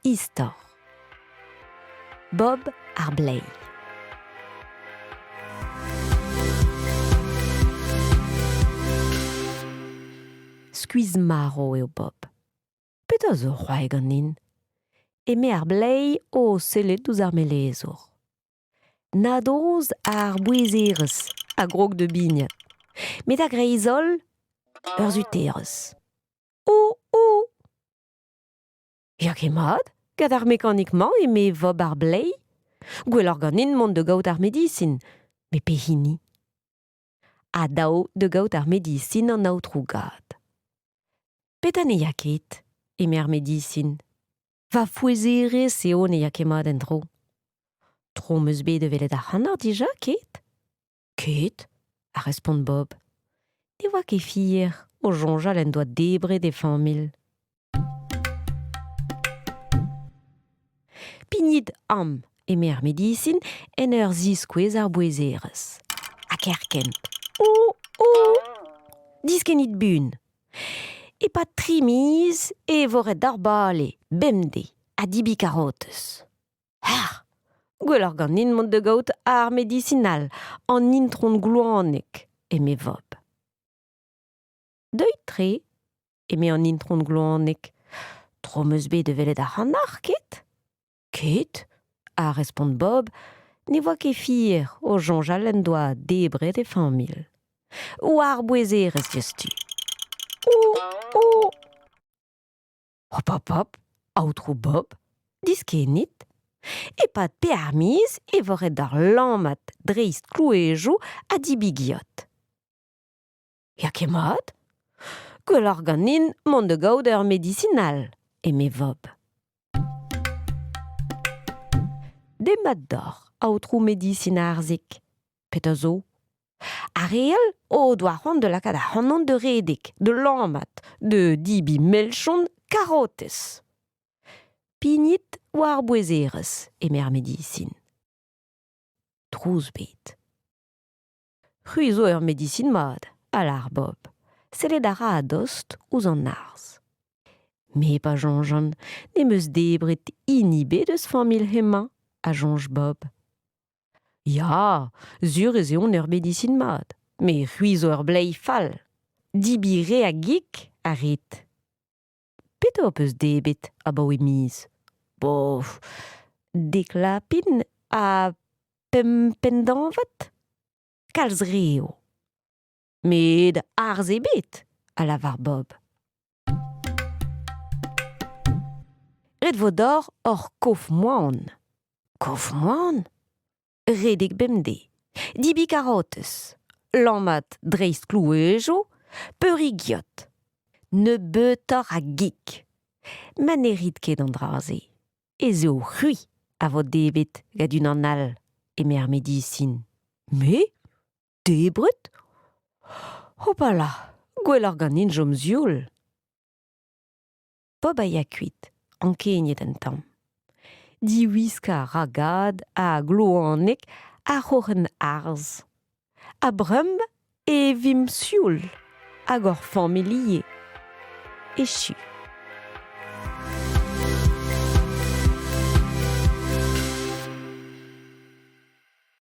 Istor. Bob ar blei. Skuizh marv eo Bob. Petra zo c'hoari ganin. Eme ar blei o sellet ouzh ar melezor. Nadoz ar bouezerez a grog de bignat. Met a greizol ur zuterez. O! Ya ket gad ar mekanikman eme Bob ar blei. Gwell ar ganin mont de gaout ar medisin, me pe hini. A dao de gaout ar medisin an aotrou gad. Petra ne ya ket, eme ar medisin. Va fouezerez eo ne ya ket en dro. Tro meus bet develet ar c'hannar dija, ket? Ket, a respond Bob. Ne oa ket fier o jonjal en doa debret e familh. Pignit am eme ar medisin en ur ziskouez ar bouezerez. A kerkent. O! Diskenit bun. E pa trimiz e voret d'ar bale, bemde, a dibi karotez. Gwell ar ganin mont de gaout ar medisinal an intron gloanek eme Bob. Deuit tre eme an intron gloanek. Tro meus bet develet ar c'hannar, ket? Ket, a respond Bob, ne oa ket fier o jonjal en doa debret e familh. Ou ar bouezerez diouzhtu. O! Hop, aotrou Bob, diskenit. E pad pe ar miz e voret d'ar lammat dreist klouezoù a dibi giot. Ya ket mat? Gwell ar ganin mont de gaout ur medisinal, eme Bob. Demat d'or aotrou medisina ar zik. Petra zo? Ar real o doa c'hoant de lakaat ar c'hanant de redek, de lammat, de dibi melchon karotez. Pignit war bouezerez eme ar medisin. Trouz bet. C'hui zo ur medisin mat, a l'ar Bob. Sellet a ra a dost ouz an arz. Me pa jonjan, ne meus debret inibet eus familh hemañ, a jonj Bob. Ya, sur ez eon ur medisin mat, me c'hui zo ur blei fall. Dibi re a gik a rit. Petra ho peus debet a baoe miz? Bof, deklapin a pendanvat? Kalz reo. Met arz ebet, a lavar Bob. Ret vo dor hor kof moan. Kof moan? Redek bemde. Dibi karotez. Lammat dreist klouezoù, peuri giot. Ne beutor a gik. Ma ne rit ket an draze. Ez eo c'hui a vo debet gad un an all eme ar medisin. Me? Debret? Hopala, gwell ar ganin jom zioul. Bob a ya kuit, ankeniet en tamm. Diwiska ragad a gloanek a c'hoc'hen arz. A bremb e vim sioul hag ur familhiye. Echu.